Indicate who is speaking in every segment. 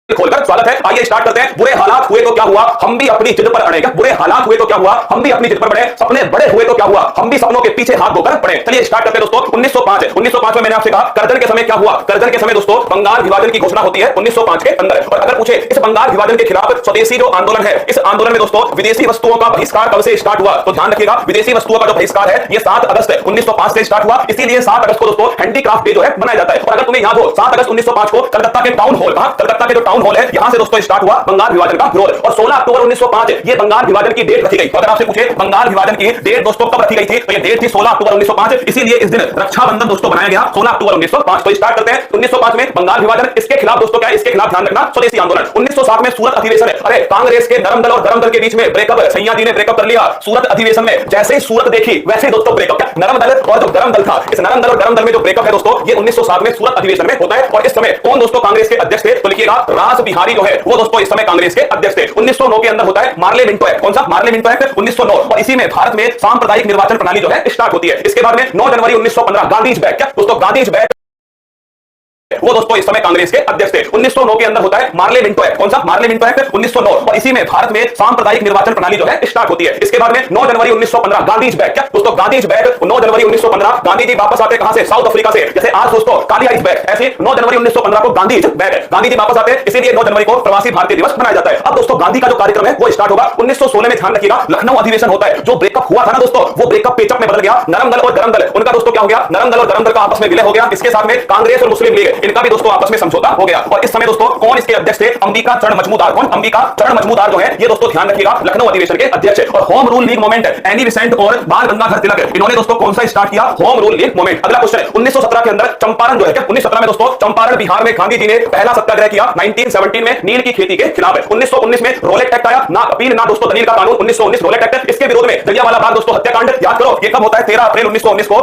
Speaker 1: खोलकर स्वागत है। आइए स्टार्ट करते हैं। बुरे हालात हुए तो क्या हुआ, हम भी अपनी जिद पर अड़े। बुरे हालात हुए तो क्या हुआ, हम भी अपनी जिद पर बढ़े। सपने बड़े हुए तो क्या हुआ, हम भी सपनों के पीछे हाथ धोकर पड़े। चलिए स्टार्ट करते हैं दोस्तों। 1905 में मैंने आपसे कहा करजन के समय क्या हुआ। करजन के समय दोस्तों बंगाल विभाजन की घोषणा होती है 1905 के अंदर। और अगर पूछे इस बंगाल विभाजन के खिलाफ स्वदेशी जो आंदोलन है, इस आंदोलन में दोस्तों विदेशी वस्तुओं का बहिष्कार कब से स्टार्ट हुआ, तो ध्यान रखिएगा विदेशी वस्तुओं का जो बहिष्कार है ये 7 अगस्त 1905 से स्टार्ट हुआ। इसीलिए 7 अगस्त को दोस्तों हैंडीक्राफ्ट डे जो है मनाया जाता है। और अगर तुम्हें याद हो 7 अगस्त 1905 को कलकत्ता के टाउन हॉल, कलकत्ता के जो टाउन हॉल है यहां से दोस्तों स्टार्ट हुआ बंगाल विभाजन का विरोध। और 16 अक्टूबर 1905 ये बंगाल विभाजन की डेट रखी गई। तो अगर आपसे पूछे बंगाल विभाजन की डेट दोस्तों कब रखी गई थी, तो ये डेट थी 16 अक्टूबर 1905। इसीलिए इस दिन रक्षाबंधन दोस्तों बनाया गया 16 अक्टूबर 1905। तो स्टार्ट करते हैं 1905 में बंगाल विभाजन। इसके खिलाफ दोस्तों क्या है, इसके खिलाफ ध्यान रखना स्वदेशी आंदोलन। 1907 में सूरत अधिवेशन है। अरे कांग्रेस के नरम दल और गरम दल के बीच में ब्रेकअप, सैया जी ने ब्रेकअप कर लिया सूरत अधिवेशन में। जैसे ही सूरत देखी वैसे ही दोस्तों ब्रेकअप। नरम दल और जो गरम दल था, इस नरम दल और गरम दल में जो ब्रेकअप है दोस्तों ये 1907 में सूरत अधिवेशन में होता है। और इस समय कौन दोस्तों कांग्रेस के अध्यक्ष थे, तो लिखिएगा रास बिहारी जो है वो दोस्तों इस समय कांग्रेस के अध्यक्ष थे। 1909 के अंदर होता है मार्ले मिंटो एक्ट। कौन सा मार्ले मिंटो एक्ट 1909। और इसी में भारत में सांप्रदायिक निर्वाचन प्रणाली जो है स्टार्ट होती है। इसके बाद में 9 जनवरी 1915 गांधीज बैक। क्या दोस्तों गांधीज बैक वो दोस्तों इस समय कांग्रेस के अध्यक्ष थे। 1909 के अंदर होता है मार्ले मिंटो एक्ट। कौन सा मार्ले मिंटो एक्ट 1909। और इसी में भारत में सांप्रदायिक निर्वाचन प्रणाली जो है स्टार्ट होती है। इसके बाद में 9 जनवरी 1915 गांधीज बैक। क्या दोस्तों गांधीज बैक 9 जनवरी 1915 गांधी जी वापस आते कहां से, साउथ अफ्रीका से। जैसे आज दोस्तों काली आइस बैक, ऐसे 9 जनवरी 1915 को गांधीज बैक है, गांधी जी वापस आते हैं। इसीलिए 9 जनवरी को प्रवासी भारतीय दिवस मनाया जाता है। अब दोस्तों गांधी का जो कार्यक्रम है वो स्टार्ट होगा 1916 में। ध्यान रखिएगा लखनऊ अधिवेशन होता है। जो ब्रेकअप हुआ था ना दोस्तों वो ब्रेकअप पेचअप में बदल गया। नरम दल और गरम दल उनका दोस्तों क्या हो गया, नरम दल और गरम दल का आपस में विलय हो गया। इसके साथ में कांग्रेस और मुस्लिम लीग इनका भी दोस्तों आपस में समझौता हो गया। और इस समय दोस्तों कौन इसके अध्यक्ष थे, अंबिका चरण मजमूदार। कौन, अंबिका चरण मजमूदार जो है ये दोस्तों ध्यान रखिएगा लखनऊ अधिवेशन के अध्यक्ष है। और home rule league movement Annie Besant और बाल गंगाधर तिलक इन्होंने दोस्तों कौन सा स्टार्ट किया, होम रूल लीग मूवमेंट। अगला क्वेश्चन है 1917 के अंदर चंपारण जो है, 1917 में दोस्तों चंपारण बिहार में गांधी जी ने पहला सत्याग्रह किया। 1917 में नील की खेती के खिलाफ है। 1919 में रोलेट एक्ट आया, ना अपील ना दोस्तों दलील का कानून। 1919 रोलेट एक्ट। इसके विरोध में जलियांवाला बाग दोस्तों हत्याकांड। याद करो ये कब होता है, 13 अप्रैल 1919 को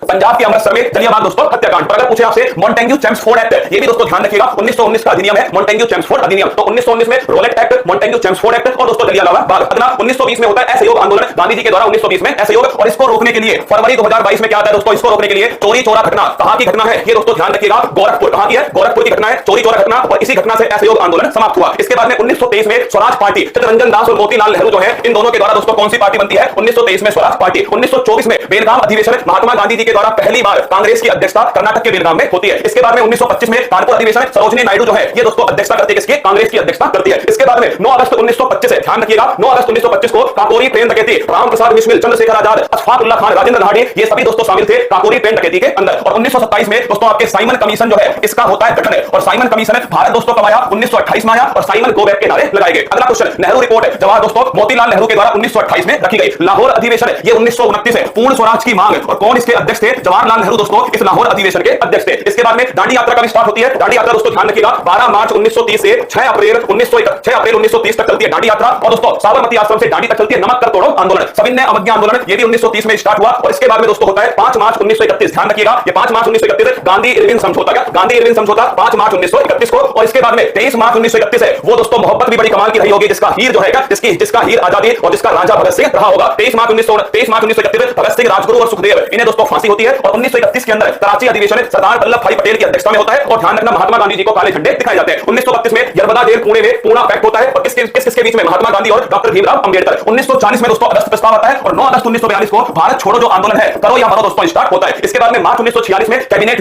Speaker 1: पंजाब के अमृतसर में जलियांवाला दोस्तों हत्याकांड। पर अगर पूछे आपसे मॉन्टेग्यू चेम्सफोर्ड एक्ट, ये भी दोस्तों ध्यान रखिएगा 1919 का अधिनियम है मॉन्टेग्यू चेम्सफोर्ड अधिनियम। तो 1919 में Rowlatt act, Montagu Chelmsford act और दोस्तों जलियांवाला बाग। अगला 1920 में होता है असहयोग आंदोलन गांधी जी के द्वारा 1920 में असहयोग। और इसको रोकने के लिए फरवरी 2022 में क्या आता है दोस्तों, इसको रोकने के लिए चोरी चोरा घटना। कहां की घटना है ये दोस्तों ध्यान रखिएगा, गोरखपुर। कहां की है, गोरखपुर की घटना है चोरी चोरा घटना। और इसी घटना से असहयोग आंदोलन समाप्त हुआ। इसके बाद में 1923 में स्वराज पार्टी चित्तरंजन दास और मोतीलाल नेहरू जो है इन दोनों के द्वारा दोस्तों कौन सी पार्टी बनती है, 1923 में स्वराज पार्टी। 1924 में बेलगाम अधिवेशन महात्मा गांधी जी के द्वारा पहली बार कांग्रेस की अध्यक्षता कर्नाटक के बेलगाम में होती है। इसके बाद में 1925 में कानपुर अधिवेशन सरोजिनी नायडू जो है ये दोस्तों अध्यक्षता करती है, किसकी, कांग्रेस की अध्यक्षता करती है। इसके बाद में 9 अगस्त 1925 है, ध्यान रखिएगा 9 अगस्त 1925 को काकोरी ट्रेन डकैती रामप्रसाद बिस्मिल, चंद्रशेखर आजाद, अशफाकुल्लाह खान, राजेंद्र हाडी ये सभी दोस्तों शामिल थे काकोरी ट्रेन डकैती के अंदर। और 1927 में दोस्तों आपके साइमन कमीशन जो है इसका होता है गठन है। और साइमन कमीशन भारत दोस्तों कब आया, 1928 में आया। और साइमन गो बैक के नारे लगाए गए। अगला क्वेश्चन नेहरू रिपोर्ट है, जवाब दोस्तों मोतीलाल नेहरू के द्वारा 1928 में रखी गई। लाहौर अधिवेशन ये 1929 है, पूर्ण स्वराज की मांग। और कौन इसके अध्यक्ष थे, जवाहरलाल नेहरू दोस्तों इस लाहौर अधिवेशन के अध्यक्ष थे। इसके बाद में दांडी यात्रा का स्टार्ट होती है। दांडी यात्रा दोस्तों ध्यान रखिएगा 12 मार्च 1930 से 6 अप्रैल 1930 तक चलती है दांडी यात्रा। और दोस्तों साबरमती आश्रम से दांडी तक चलती है नमक कर तोड़ो आंदोलन, सविनय अवज्ञा आंदोलन, ये भी 1930 में स्टार्ट हुआ। और इसके बाद में दोस्तों होता है 5 मार्च 1931। ध्यान रखिएगा ये 5 मार्च 1931 गांधी इरविन समझौता। क्या गांधी इरविन समझौता 5 मार्च 1931 को। और इसके बाद में 23 मार्च 1931 है वो दोस्तों मोहब्बत भी बड़ी कमाल की रही होगी, जिसका हीर जो है जिसका हीर आजादी और जिसका राजा भगत सिंह रहा होगा। 23 मार्च 1931 भगत सिंह, राजगुरु और सुखदेव इन्हें दोस्तों फांसी होती है। और 1931 के अंदर कराची अधिवेशन सरदार वल्लभ भाई पटेल की अध्यक्षता में होता है। और ध्यान रखना महात्मा गांधी जी को काले झंडे दिखाए जाते हैं। 1932 में यरबदा जेल पुणे में पूना पैक्ट होता है। और किसके बीच में, महात्मा गांधी और डॉक्टर भीमराव अंबेडकर। 1940 में दोस्तों अगस्त प्रस्ताव आता है। और 9 अगस्त 1942 को भारत छोड़ो जो आंदोलन है करो या मरो दोस्तों स्टार्ट होता है। इसके बाद में मार्च 1946 में कैबिनेट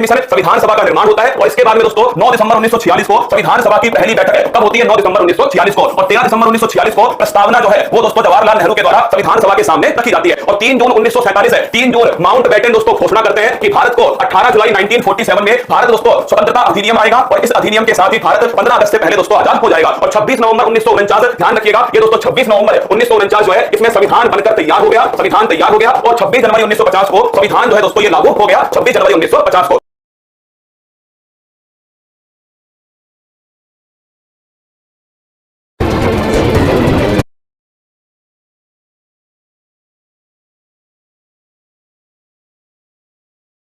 Speaker 1: मिशन संविधान सभा का निर्माण होता है। और इसके बाद में दोस्तों 9 दिसंबर 1946 को संविधान सभा की पहली बैठक है, कब होती है, 9 दिसंबर 1946 को। और 13 दिसंबर 1946 को प्रस्तावना जो है वो दोस्तों जवाहरलाल नेहरू के द्वारा संविधान सभा के सामने रखी जाती है। और 3 जून 1947 है, 3 जून माउंटबेटन दोस्तों घोषणा करते हैं कि भारत को 18 जुलाई 1947 में भारत दोस्तों स्वतंत्रता अधिनियम आएगा। और इस अधिनियम के साथ ही भारत 15 अगस्त से पहले दोस्तों आजाद हो जाएगा। और 26 नवंबर 1949 ध्यान रखिएगा ये दोस्तों 26 नवंबर 1949 जो है इसमें संविधान बनकर तैयार हो गया, संविधान तैयार हो गया। और 26 जनवरी 1950 को संविधान जो है दोस्तों ये लागू हो गया, 26 जनवरी 1950 को।